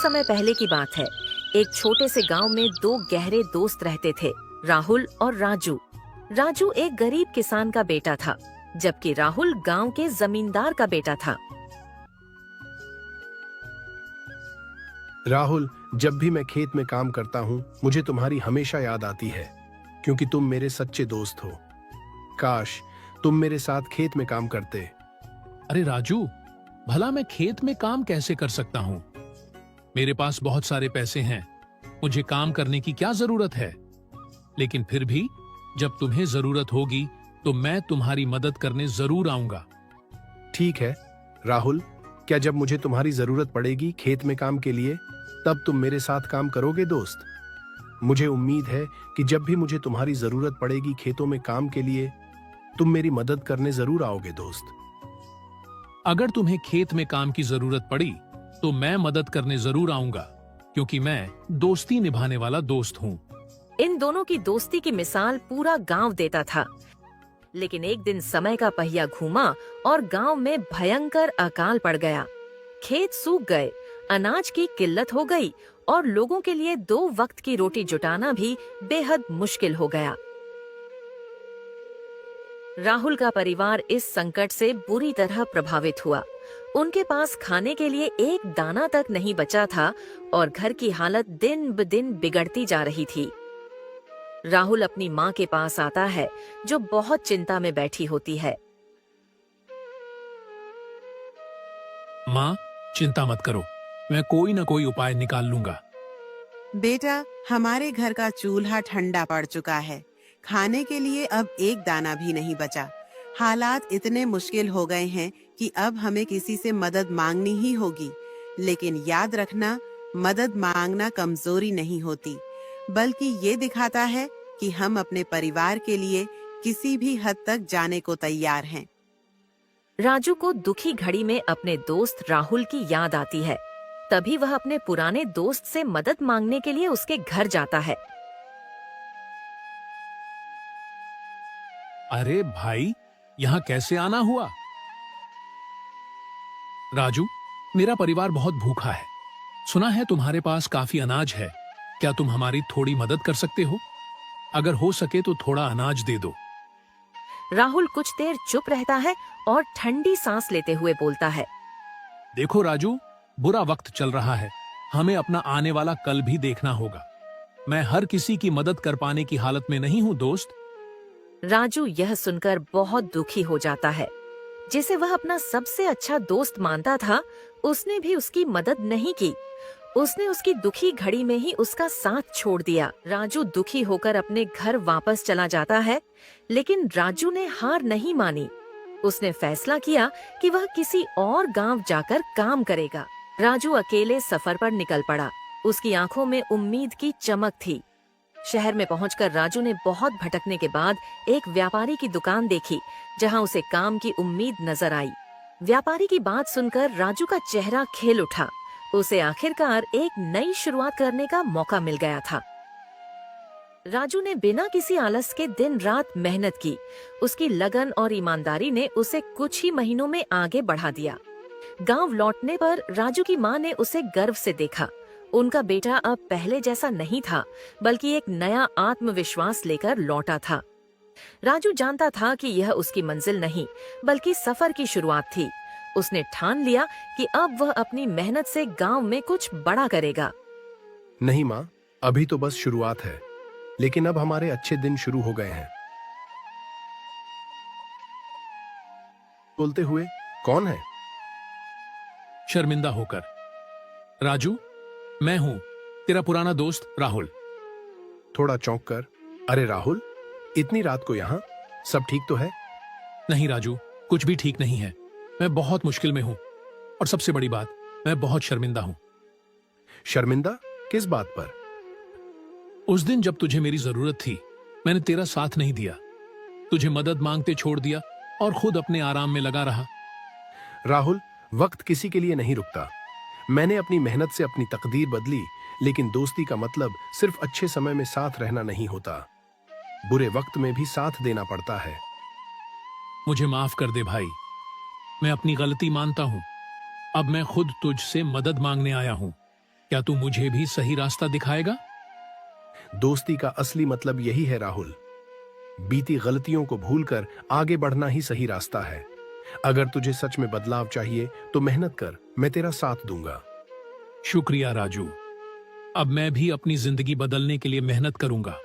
समय पहले की बात है। एक छोटे से गांव में दो गहरे दोस्त रहते थे, राहुल और राजू। राजू एक गरीब किसान का बेटा था, जबकि राहुल गांव के जमींदार का बेटा था। राहुल, जब भी मैं खेत में काम करता हूँ मुझे तुम्हारी हमेशा याद आती है, क्योंकि तुम मेरे सच्चे दोस्त हो। काश तुम मेरे साथ खेत में काम करते। अरे राजू, भला मैं खेत में काम कैसे कर सकता हूँ? मेरे पास बहुत सारे पैसे हैं, मुझे काम करने की क्या जरूरत है? लेकिन फिर भी जब तुम्हें जरूरत होगी तो मैं तुम्हारी मदद करने जरूर आऊंगा। ठीक है राहुल, क्या जब मुझे तुम्हारी जरूरत पड़ेगी खेत में काम के लिए, तब तुम मेरे साथ काम करोगे दोस्त? मुझे उम्मीद है कि जब भी मुझे तुम्हारी जरूरत पड़ेगी खेतों में काम के लिए, तुम मेरी मदद करने जरूर आओगे दोस्त। अगर तुम्हें खेत में काम की जरूरत पड़ी तो मैं मदद करने जरूर आऊंगा, क्योंकि मैं दोस्ती निभाने वाला दोस्त हूँ। इन दोनों की दोस्ती की मिसाल पूरा गांव देता था। लेकिन एक दिन समय का पहिया घूमा और गांव में भयंकर अकाल पड़ गया। खेत सूख गए, अनाज की किल्लत हो गई और लोगों के लिए 2 वक्त की रोटी जुटाना भी बेहद मुश्किल हो गया। राहुल का परिवार इस संकट से बुरी तरह प्रभावित हुआ। उनके पास खाने के लिए एक दाना तक नहीं बचा था और घर की हालत दिन ब दिन बिगड़ती जा रही थी। राहुल अपनी माँ के पास आता है, जो बहुत चिंता में बैठी होती है। माँ, चिंता मत करो, मैं कोई ना कोई उपाय निकाल लूंगा। बेटा, हमारे घर का चूल्हा ठंडा पड़ चुका है। खाने के लिए अब एक दाना भी नहीं बचा। हालात इतने मुश्किल हो गए हैं कि अब हमें किसी से मदद मांगनी ही होगी। लेकिन याद रखना, मदद मांगना कमजोरी नहीं होती, बल्कि ये दिखाता है कि हम अपने परिवार के लिए किसी भी हद तक जाने को तैयार हैं। राजू को दुखी घड़ी में अपने दोस्त राहुल की याद आती है। तभी वह अपने पुराने दोस्त से मदद मांगने के लिए उसके घर जाता है। अरे भाई, यहाँ कैसे आना हुआ? राजू, मेरा परिवार बहुत भूखा है। सुना है तुम्हारे पास काफी अनाज है। क्या तुम हमारी थोड़ी मदद कर सकते हो? अगर हो सके तो थोड़ा अनाज दे दो। राहुल कुछ देर चुप रहता है और ठंडी सांस लेते हुए बोलता है, देखो राजू, बुरा वक्त चल रहा है। हमें अपना आने वाला कल भी देखना होगा। मैं हर किसी की मदद कर पाने की हालत में नहीं हूँ दोस्त। राजू यह सुनकर बहुत दुखी हो जाता है। जिसे वह अपना सबसे अच्छा दोस्त मानता था, उसने भी उसकी मदद नहीं की। उसने उसकी दुखी घड़ी में ही उसका साथ छोड़ दिया। राजू दुखी होकर अपने घर वापस चला जाता है, लेकिन राजू ने हार नहीं मानी। उसने फैसला किया कि वह किसी और गांव जाकर काम करेगा। राजू अकेले सफर पर निकल पड़ा। उसकी आंखों में उम्मीद की चमक थी। शहर में पहुंचकर राजू ने बहुत भटकने के बाद एक व्यापारी की दुकान देखी, जहां उसे काम की उम्मीद नजर आई। व्यापारी की बात सुनकर राजू का चेहरा खिल उठा। उसे आखिरकार एक नई शुरुआत करने का मौका मिल गया था। राजू ने बिना किसी आलस के दिन रात मेहनत की। उसकी लगन और ईमानदारी ने उसे कुछ ही महीनों में आगे बढ़ा दिया। गांव लौटने पर राजू की मां ने उसे गर्व से देखा। उनका बेटा अब पहले जैसा नहीं था, बल्कि एक नया आत्मविश्वास लेकर लौटा था। राजू जानता था कि यह उसकी मंजिल नहीं, बल्कि सफर की शुरुआत थी। उसने ठान लिया कि अब वह अपनी मेहनत से गांव में कुछ बड़ा करेगा। नहीं माँ, अभी तो बस शुरुआत है, लेकिन अब हमारे अच्छे दिन शुरू हो गए हैं। बोलते हुए कौन है? शर्मिंदा होकर। राजू, मैं हूं तेरा पुराना दोस्त राहुल। थोड़ा चौंक कर, अरे राहुल, इतनी रात को यहाँ? सब ठीक तो है? नहीं राजू, कुछ भी ठीक नहीं है। मैं बहुत मुश्किल में हूं और सबसे बड़ी बात, मैं बहुत शर्मिंदा हूं। शर्मिंदा? किस बात पर? उस दिन जब तुझे मेरी जरूरत थी, मैंने तेरा साथ नहीं दिया। तुझे मदद मांगते छोड़ दिया और खुद अपने आराम में लगा रहा। राहुल, वक्त किसी के लिए नहीं रुकता। मैंने अपनी मेहनत से अपनी तकदीर बदली, लेकिन दोस्ती का मतलब सिर्फ अच्छे समय में साथ रहना नहीं होता, बुरे वक्त में भी साथ देना पड़ता है। मुझे माफ कर दे भाई, मैं अपनी गलती मानता हूं। अब मैं खुद तुझसे मदद मांगने आया हूं। क्या तू मुझे भी सही रास्ता दिखाएगा? दोस्ती का असली मतलब यही है राहुल। बीती गलतियों को भूलकर आगे बढ़ना ही सही रास्ता है। अगर तुझे सच में बदलाव चाहिए तो मेहनत कर, मैं तेरा साथ दूंगा। शुक्रिया राजू। अब मैं भी अपनी जिंदगी बदलने के लिए मेहनत करूंगा।